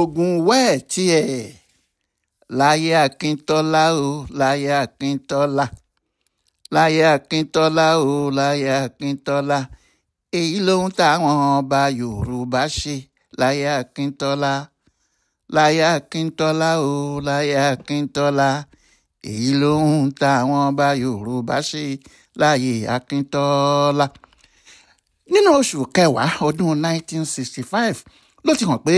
ogun wẹ́ẹ̀ tiẹ̀ Láyé Akintọla o Láyé Akintọla Láyé Akintọla o Láyé Akintọla èyí lohun táwọn ọba Yorùbá ṣe Láyé Akintọla Láyé Akintọla o Láyé Akintọla èyí lohun táwọn ọba Yorùbá ṣe láyé Akintọla. Nínú oṣù kẹwàá ọdún 1965 ló ti hàn pé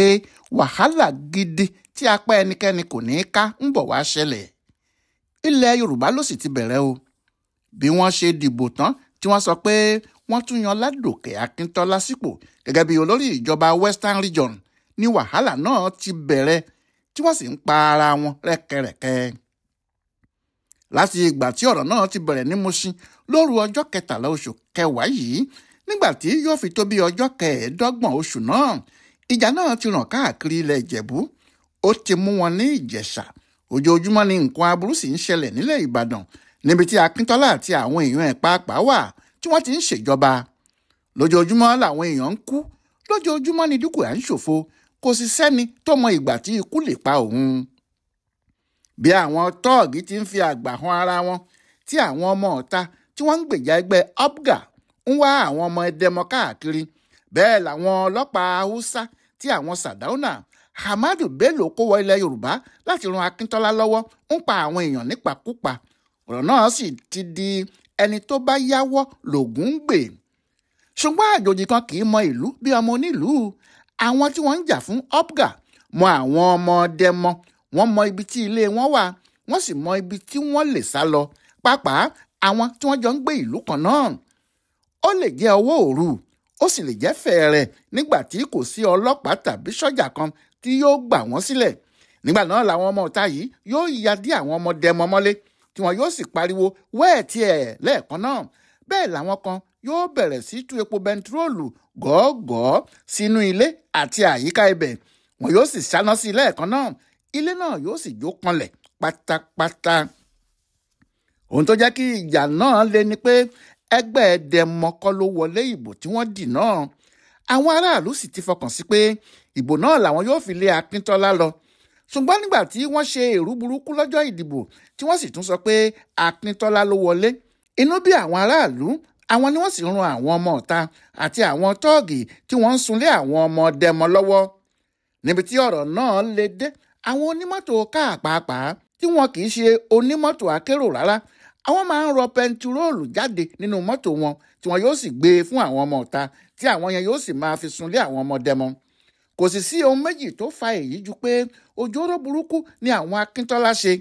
wàhálà gidi tí apá ẹnikẹ́ni kò ní ká ń bọ̀ wá ṣẹlẹ̀. Ilẹ̀ Yorùbá ló sì ti bẹ̀rẹ̀ o. Bí wọ́n ṣe dìbò tán tí wọ́n sọ pé wọ́n tún yan Ládòkè Akintọla sípò gẹ́gẹ́ bí olórí ìjọba Western Region ní wàhálà náà ti bẹ̀rẹ̀ tí wọ́n sì ń pa ara wọn rẹ́kẹrẹ́kẹ́. Láti ìgbà tí ọ̀rọ̀ náà ti bẹ̀rẹ̀ ní Mushin lóru ọjọ́ 13 oṣù kẹwàá yìí, nígbà tí yóò fi tó bí ọjọ́ 25 oṣù náà, ìjà náà ti ràn káàkiri ilẹ̀ Ìjẹ̀bú. Ó ti mú wọn ní Ìjẹ̀ṣà. Ojoojúmọ́ ni nǹkan aburú sì ń ṣẹlẹ̀ nílẹ̀ Ìbàdàn níbi tí Akintọla àti àwọn èèyàn ẹ̀ pàápàá wà tí wọ́n ti ń ṣèjọba. Lójoojúmọ́ làwọn èèyàn ń kú. Lójoojúmọ́ ni dúkìá ń ṣòfò. Kò sì sẹ́ni tó mọ ìgbà tí ikú lè pa òun. Bí àwọn tọ́ọ̀gì ti ń fi àgbà han ara wọn, tí àwọn ọmọ ọ̀ta tí wọ́n ń gbèjà ẹgbẹ́ UPGA ń wá àwọn ọmọ ẹdẹmọ káàkiri, bẹ́ẹ̀ làwọn ọlọ́pàá Haúsá tí àwọn Sàdáúnà Ahmadu Bello kó wọ ilẹ̀ Yorùbá láti ran Akintọla lọ́wọ́ ń pa àwọn èèyàn nípakúpa. Ọ̀rọ̀ náà sì ti di ẹni tó bá yáwọ́ lògùn ń gbè. Ṣùgbọ́n àjòjì kan kì í mọ ìlú bí ọmọ onílùú. Àwọn tí wọ́n ń jà fún UPGA mọ àwọn ọmọ ọdẹmọ. Wọ́n mọ ibi tí ilé wọn wà, wọ́n sì mọ ibi tí wọ́n lè sá lọ. Pàápàá àwọn tí wọ́n jọ ń gbé ìlú kan náà. Ó lè jẹ́ ọwọ́ òru, ó sì lè jẹ́ fẹ̀ẹ̀rẹ̀ nígbà tí kò sí ọlọ́pàá tàbí sọ́jà kan tí yóò gbà wọ́n sílẹ̀. Nígbà náà làwọn ọmọ ọ̀tá yìí yóò ya dí àwọn ọmọ dẹmọ mọ́lé tí wọn yóò sì pariwo wẹ́ẹ̀ tiẹ̀ lẹ́ẹ̀kan náà. Bẹ́ẹ̀ làwọn kan yóò bẹ̀rẹ̀ sí tú epo bẹntiróòlù gọ́ọ̀gọ́ sínú ilé àti àyíká ibẹ̀. Wọn yóò sì ṣáná sí lẹ́ẹ̀kan náà. Ilé náà yóò sì jó kanlẹ̀ pátápátá. Ohun tó jẹ́ kí ìjà náà le ni pé ẹgbẹ́ ẹdẹmọ kọ́ ló wọlé ìbò tí wọ́n dì náà. Àwọn aráàlú sì ti fọkàn sí pé ìbò náà làwọn yóò fi lé Akintọla lọ. Ṣùgbọ́n nígbà tí wọ́n ṣe èrú burúkú lọ́jọ́ ìdìbò tí wọ́n sì tún sọ pé Akintọla ló wọlé, inú bí àwọn aráàlú. Àwọn ni wọ́n sì ran àwọn ọmọ ọ̀ta àti àwọn tọ́ọ̀gì tí wọ́n ń sunlé àwọn ọmọ dẹmọ lọ́wọ́. Níbi tí ọ̀rọ̀ náà le dé, àwọn onímọ́tò káà pàápàá tí wọn kì í ṣe onímọ́tò akérò rárá, àwọn máa ń rọ pẹntiróòlù jáde nínú mọ́tò wọn tí wọn yóò sì gbé e fún àwọn ọmọ ọ̀ta tí àwọn yẹn yóò sì máa fi sunlé àwọn ọmọ dẹmọ. Kò sì sí ohun méjì tó fa èyí ju pé òjòrò burúkú ni àwọn Akintọla ṣe.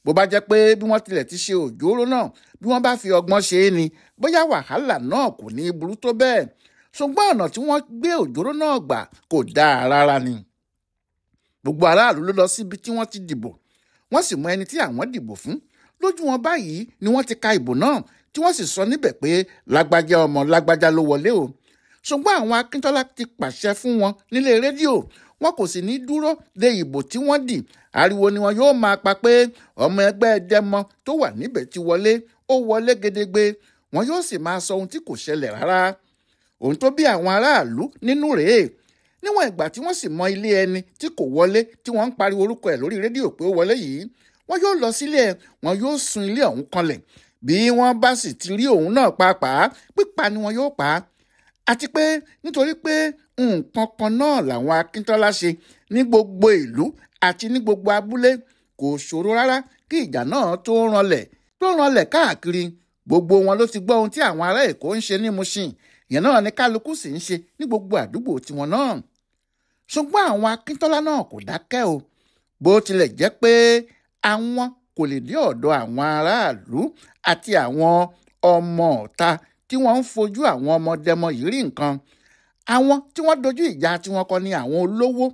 Bó bá jẹ́ pé bí wọ́n tilẹ̀ ti ṣe òjòrò náà, bí wọ́n bá fi ọgbọ́n ṣe é ni, bóyá wàhálà náà kò ní burú tó bẹ́ẹ̀. Ṣùgbọ́n ọ̀nà tí wọ́n gbé òjòrò náà gbà kò dáa rárá ni. Gbogbo aráàlú ló lọ síbi tí wọ́n ti dìbò. Wọ́n sì mọ ẹni tí àwọn dìbò fún. Lójú wọn báyìí ni wọ́n ti ka ìbò náà tí wọ́n sì sọ níbẹ̀ pé lágbájá ọmọ lágbájá ló wọlé o. Ṣùgbọ́n àwọn Akintọla ti pàṣẹ fún wọn nílé rédíò. Wọn kò sì ní dúró de ìbò tí wọ́n dì. Ariwo ni wọn yóò máa pa pé ọmọ ẹgbẹ́ ẹdẹmọ tó wà níbẹ̀ ti wọlé, ó wọlé gedegbe. Wọn yóò sì máa sọ ohun tí kò ṣẹlẹ̀ rárá. Ohun tó bí àwọn aráàlú nínú rèé. Níwọ̀n ìgbà tí wọ́n sì mọ ilé ẹni tí kò wọlé tí wọ́n ń pariwo orúkọ ẹ̀ lórí rédíò pé ó wọlé yìí, wọ́n yóò lọ sílé ẹ̀, wọ́n yóò sun ilé ọ̀hún kanlẹ̀. Bí wọ́n bá sì ti rí òun náà pàápàá, pípa ni wọn yóò pa á. Àti pé nítorí pé nǹkan kan náà làwọn Akintọla ṣe ní gbogbo ìlú àti ní gbogbo abúlé, kò ṣòro rárá kí ìjà náà tó ranlẹ̀ káàkiri. Gbogbo wọn ló ti gbọ́ ohun tí àwọn ará Èkó ń ṣe ní Mushin. Ìyẹn náà ni kálukú sì ń ṣe ní gbogbo àdúgbò tiwọn náà. Ṣùgbọ́n àwọn Akintọla náà kò dákẹ́ o. Bó tilẹ̀ jẹ́ pé àwọn kò lè dé ọ̀dọ̀ àwọn aráàlú àti àwọn ọmọ ọ̀ta tí wọ́n ń fojú àwọn ọmọ dẹmọ yìí rí nǹkan. Àwọn tí wọ́n dojú ìjà tí wọ́n kọ ní àwọn olówó,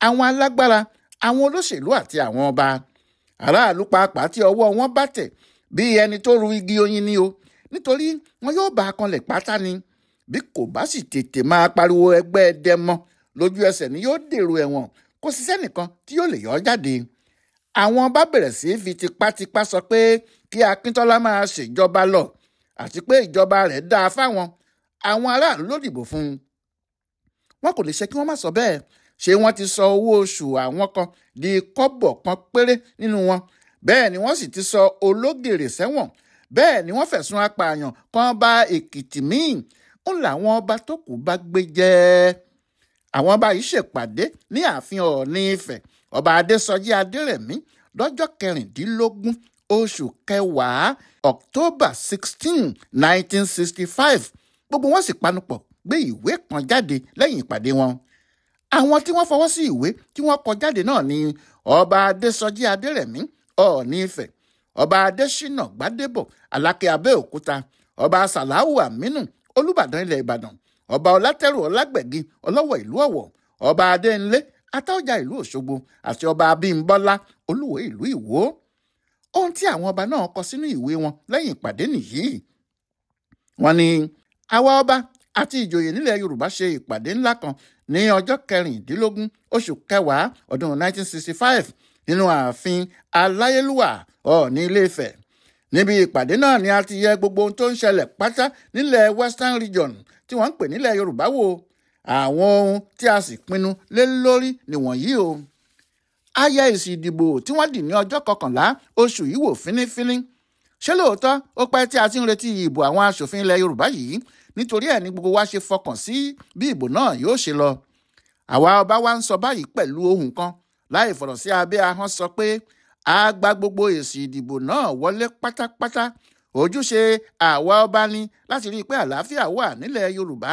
àwọn alágbára, àwọn olóṣèlú àti àwọn ọba. Aráàlú pàápàá tí ọwọ́ wọn bá tẹ̀ bí ẹni tó ru igi oyin ni o, nítorí wọn yóò bá a kanlẹ̀ pátá ni. Bí kò bá sì tètè máa pariwo ẹgbẹ́ ẹdẹmọ, lójú ẹsẹ̀ ni yóò dèrò ẹ̀wọ̀n. Kò sí sẹ́nìkan tí yóò lè yọ ọ́ jáde. Àwọn bá bẹ̀rẹ̀ sí fi tipátipá sọ pé kí Akintọla máa ṣèjọba lọ àti pé ìjọba rẹ̀ dáa fáwọn. Àwọn aráàlú ló dìbò fún un. Wọn kò lè ṣe kí wọ́n má sọ bẹ́ẹ̀. ṣé wọ́n ti sọ owó oṣù àwọn kan di kọ́bọ̀ kan péré nínú wọn. Bẹ́ẹ̀ ni wọ́n sì ti sọ ológèrè sẹ́wọ̀n. Bẹ́ẹ̀ ni wọ́n fẹ̀sùn apààyàn kan bá Èkìtì míì. ń làwọn ọba tó kù bá gbé jẹ́. Àwọn ọba yìí ṣèpàdé ní ààfin Ọọ̀ni Ifẹ̀ ọba Adésọjí Adérẹ̀mí lọ́jọ́ 16 oṣù kẹwàá October 16, 1965. Gbogbo wọn sì panupọ̀ gbé ìwé kan jáde lẹ́yìn ìpàdé wọn. Àwọn tí wọ́n fọwọ́ sí ìwé tí wọ́n kọ jáde náà ni ọba Adésọjí Adérẹ̀mí Ọọ̀ni Ifẹ̀, ọba Adésínà Gbádébọ̀ Aláké Abẹ́òkúta, ọba Sàláwù Àmínù Olúbàdàn ilẹ̀ Ìbàdàn, ọba Ọlátẹ́rù Ọlágbẹ̀gì Ọlọ́wọ̀ ìlú Ọ̀wọ̀, ọba Adéńlé Atáọ̀jà ìlú Òṣogbo àti ọba Abímbọ́lá Olúwo ìlú Ìwó. Ohun tí àwọn ọba náà kọ sínú ìwé wọn lẹ́yìn ìpàdé nìyí. Wọ́n ní àwa ọba àti ìjòyè nílẹ̀ Yorùbá ṣe ìpàdé ńlá kan ní ọjọ́ 16 oṣù kẹwàá ọdún 1965 nínú ààfin Aláyélúwà Ọọ̀ni Ilé-Ifẹ̀. Níbi ìpàdé náà ni a ti yẹ gbogbo ohun tó ń ṣẹlẹ̀ pátá nílẹ̀ Western Region tí wọ́n ń pè nílẹ̀ Yorùbá wò. Àwọn ohun tí a sì pinnu lé lórí nìwọ̀nyí o. A yẹ èsì ìdìbò tí wọ́n dì ní ọjọ́ 11 oṣù yìí wò fínífíní. Ṣé lóòótọ́ ó pẹ́ tí a ti ń retí ìbò àwọn aṣòfin ilẹ̀ Yorùbá yìí? Nítorí ẹ̀ ní gbogbo wa ṣe fọkàn sí bí ìbò náà yóò ṣe lọ. Àwa ọba wa ń sọ báyìí pẹ̀lú ohùn kan láì fọ̀rọ̀ sí abẹ́ ahọ́n sọ pé a gba gbogbo èsì ìdìbò náà wọlé pátápátá. Ojúṣe àwa ọba ni láti rí i pé àlàáfíà wà nílẹ̀ Yorùbá.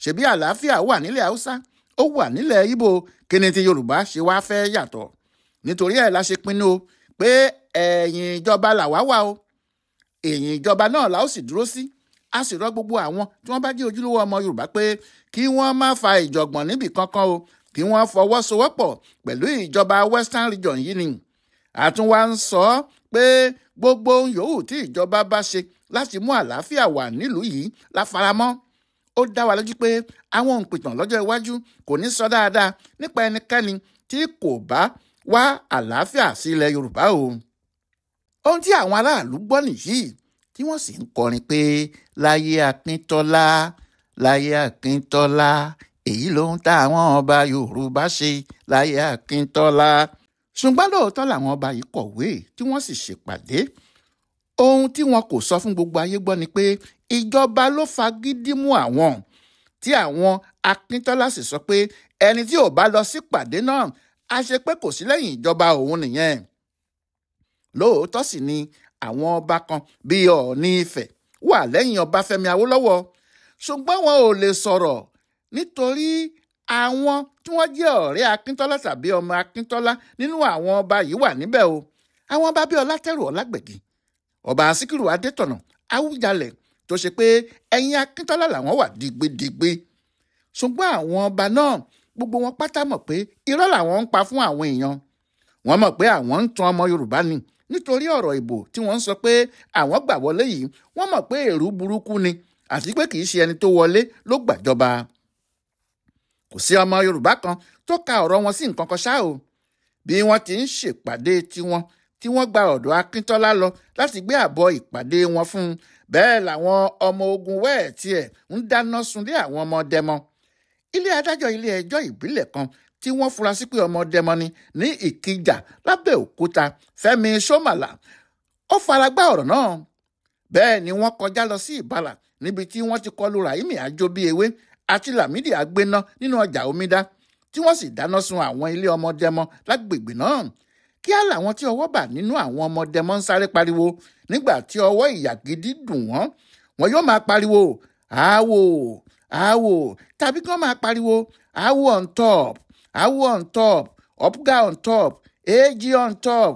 Ṣebí àlàáfíà wà nílẹ̀ Haúsá, ó wà nílẹ̀ Ìgbò, kí ni ti Yorùbá ṣe wá fẹ́ yàtọ̀? Nítorí ẹ̀ la ṣe pinnu pé ẹ̀yìn ìjọba làwa wà o. Ẹ̀yìn ìjọba náà la ó sì dúró sí. A sì rọ gbogbo àwọn tí wọ́n bá jẹ́ ojúlówó ọmọ Yorùbá pé kí wọ́n má fa ìjọ̀gbọ̀n níbì kankan o, kí wọ́n fọwọ́sowọ́pọ̀ pẹ̀lú ìjọba Western Region yìí ni. A tún wá ń sọ pé gbogbo ohun yòówù tí ìjọba bá ṣe láti mú àlàáfíà wà nílùú yìí la faramọ́. Ó dá wa lójú pé àwọn òǹpìtàn lọ́jọ́ iwájú kò ní sọ dáadáa nípa ẹnikẹ́ni tí kò bá wá àlàáfíà sí ilẹ̀ Yorùbá o. Ohun tí àwọn aráàlú gbọ́ nìyí tí wọ́n sì ń kọrin pé Láyé Akíntọ́lá, Láyé Akíntọ́lá, èyí lohun táwọn ọba Yorùbá ṣe, Láyé Akíntọ́lá. Ṣùgbọ́n lóòótọ́ làwọn ọba yìí kọ̀wé tí wọ́n sì ṣèpàdé. Ohun tí wọn kò sọ fún gbogbo ayé gbọ́ ni pé ìjọba ló fagídí mú àwọn, tí àwọn Akíntọ́lá sì sọ pé ẹni tí ò bá lọ sípàdé náà á ṣe pé kò sí lẹ́yìn ìjọba òun nìyẹn. Lóòótọ́ sì ni àwọn ọba kan bíi Ọọ̀ni Ifẹ̀ wà lẹ́yìn Ọbáfẹ́mi Awólọ́wọ̀, ṣùgbọ́n wọn ò lè sọ̀rọ̀ nítorí àwọn tí wọ́n jẹ́ ọ̀rẹ́ Akíntọ́lá tàbí ọmọ Akíntọ́lá nínú àwọn ọba yìí wà níbẹ̀ o. Àwọn ọba bíi Ọlátẹ́rù Ọlágbẹ̀gì, ọba Síkírù Adétọ̀nà Àwùjalẹ̀ tó ṣe pé ẹ̀yìn Akíntọ́lá làwọn wà digbidigbi. Ṣùgbọ́n àwọn ọba náà gbogbo wọn pátá mọ̀ pé irọ́ làwọn ń pa fún àwọn èèyàn. Wọ́n mọ̀ pé àwọn ń tan ọmọ Yorùbá ni nítorí ọ̀rọ̀ ìbò tí wọ́n ń sọ pé àwọn gbà wọlé yìí. Wọ́n mọ̀ pé èrú burúkú ni àti pé kì í ṣe ẹni tó wọlé ló gbàjọba. Kò sí ọmọ Yorùbá kan tó ka ọ̀rọ̀ wọn sí nǹkan kan ṣá o. Bí wọ́n ti ń ṣèpàdé tiwọn tí wọ́n gba ọ̀dọ̀ Akíntọ́lá lọ láti gbé àbọ̀ ìpàdé wọn fún un, bẹ́ẹ̀ làwọn ọmọ ogun wẹ́ẹ̀ tiẹ̀ ń dáná sunlé àwọn ọmọ Dẹmọ. Ilé adájọ́ ilé ẹjọ́ ìbílẹ̀ kan tí wọ́n fura sí pé ọmọ Dẹmọ ni ní Ìkìjà lábẹ́òkúta, Fẹ́mi Ṣómàlà, ó faragbá ọ̀rọ̀ náà. Bẹ́ẹ̀ ni wọ́n kọjá lọ sí Ìbàlà níbi tí wọ́n ti kọlu Ràhímì Àjọbíewé àti Lámídì Àgbéná nínú ọjà Omidá, tí wọ́n sì dáná sun àwọn ilé ọmọ Dẹmọ lágbègbè náà. Kíá làwọn tí ọwọ́ bà nínú àwọn ọmọ Dẹmọ ń sáré pariwo. Nígbà tí ọwọ́ ìyà gidi dùn wọ́n, wọn yóò máa pariwo àwò àwò, tàbí kí wọ́n máa pariwo àwò on top, àwò on top, upga on top, AG on top.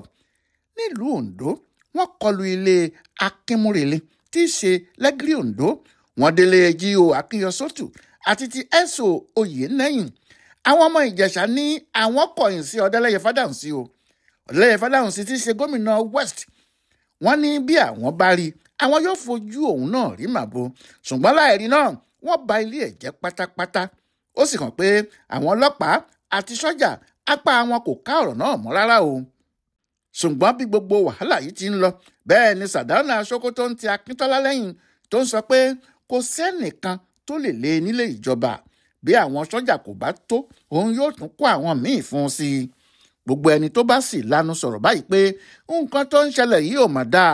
Nílùú Oǹdó wọ́n kọlu ilé Akínmúrelé tí í ṣe Lẹ́gírí Oǹdó. Wọ́n délé G.O. Akínyọsótù àti ti S.O. Oyènẹ́yìn. Àwọn ọmọ Ìjẹ̀ṣà ní àwọn kọ̀yìn sí Ọdẹ́lẹ́yẹ Fádàùnsí o. Ọdẹ́lẹ́yẹ Fádàùnsí tí í ṣe gómìnà West. Wọ́n ní bí àwọn bá rí àwọn yóò fojú òun náà rí màbo. Ṣùgbọ́n láìrí náà wọ́n ba ilé ẹ̀ jẹ́ pátápátá. Ó sì hàn pé àwọn ọlọ́pàá àti sọ́jà apá wọn kò ká ọ̀rọ̀ náà mọ́ rárá o. Ṣùgbọ́n bí gbogbo wàhálà yìí ti ń lọ, bẹ́ẹ̀ ni Sàdáúnà Sókótó ń ti Akíntọ́lá lẹ́yìn tó ń sọ pé kò sẹ́nìkan tó lè lé nílé ìjọba. bí àwọn sọ́jà kò bá tó òun yóò tún kó àwọn míì fún un sí i. Gbogbo ẹni tó bá sì lanu sọ̀rọ̀ báyìí pé nǹkan tó ń ṣẹlẹ̀ yìí ò mà dáa,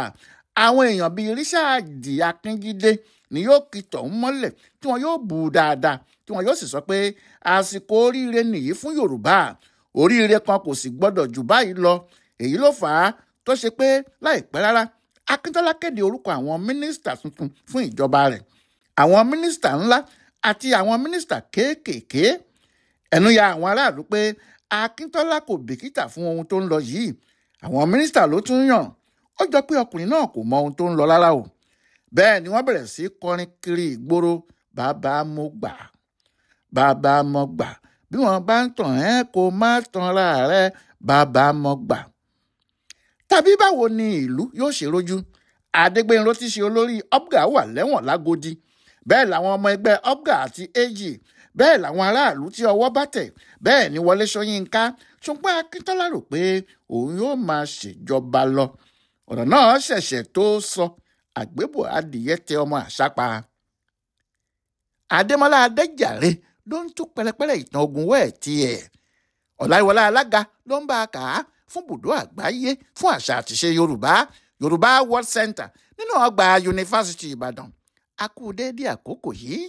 àwọn èèyàn bíi Ríṣáàdì Akíngídé ni yóò kì tọ̀hún mọ́lẹ̀ tí wọn yóò bù ú dáadáa, tí wọn yóò sì sọ pé àsìkò oríire nìyí fún Yorùbá, oríire kan kò sì gbọ́dọ̀ jù báyìí lọ. Èyí ló fà á tó ṣe pé láìpẹ́ rárá Akíntọ́lá kéde orúkọ àwọn mínísítà tuntun fún ìjọba rẹ̀, àwọn mínísítà ńlá àti àwọn mínísítà kéékèèké. Ẹnu ya àwọn aráàlú pé Akíntọ́lá kò bìkítà fún ohun tó ń lọ yìí, àwọn mínísítà ló tún yàn. Ó jọ pé ọkùnrin náà kò mọ ohun tó ń lọ rárá o. Bẹ́ẹ̀ ni wọ́n bẹ̀rẹ̀ sí kọrin kiri ìgboro, bàbá mo gbà, bàbá mo gbà, bí wọ́n bá ń tàn ẹ́ kó má tanra rẹ, bàbá mo gbà. Tàbí báwo ni ìlú yóò ṣe rójú? Adégbénró tí ṣe olórí OPGA wà lẹ́wọ̀n lágodi, bẹ́ẹ̀ làwọn ọmọ ẹgbẹ́ OPGA àti AG, bẹ́ẹ̀ làwọn aráàlú tí ọwọ́ bá tẹ̀, bẹ́ẹ̀ ni Wọlé Ṣóyínká. Ṣùgbọ́n Akíntọ́lá rò pé òun yóò máa ṣèjọba lọ. Ọ̀rọ̀ náà ṣẹ̀ṣẹ̀ tó sọ, àgbébò adìyẹ tẹ ọmọ àṣàpá. Adémọ́lá Adéjàre ló ń tú pẹ̀lẹ́pẹ̀lẹ́ ìtàn ogun wẹ́ẹ̀ tiẹ̀. Ọláyíwọlá Alága ló ń bá a kà á fún ibùdó àgbáyé fún àṣà àtìṣe Yorùbá World Center nínú ọgbà Yunifásitì Ìbàdàn. A kú déédéé àkókò yìí.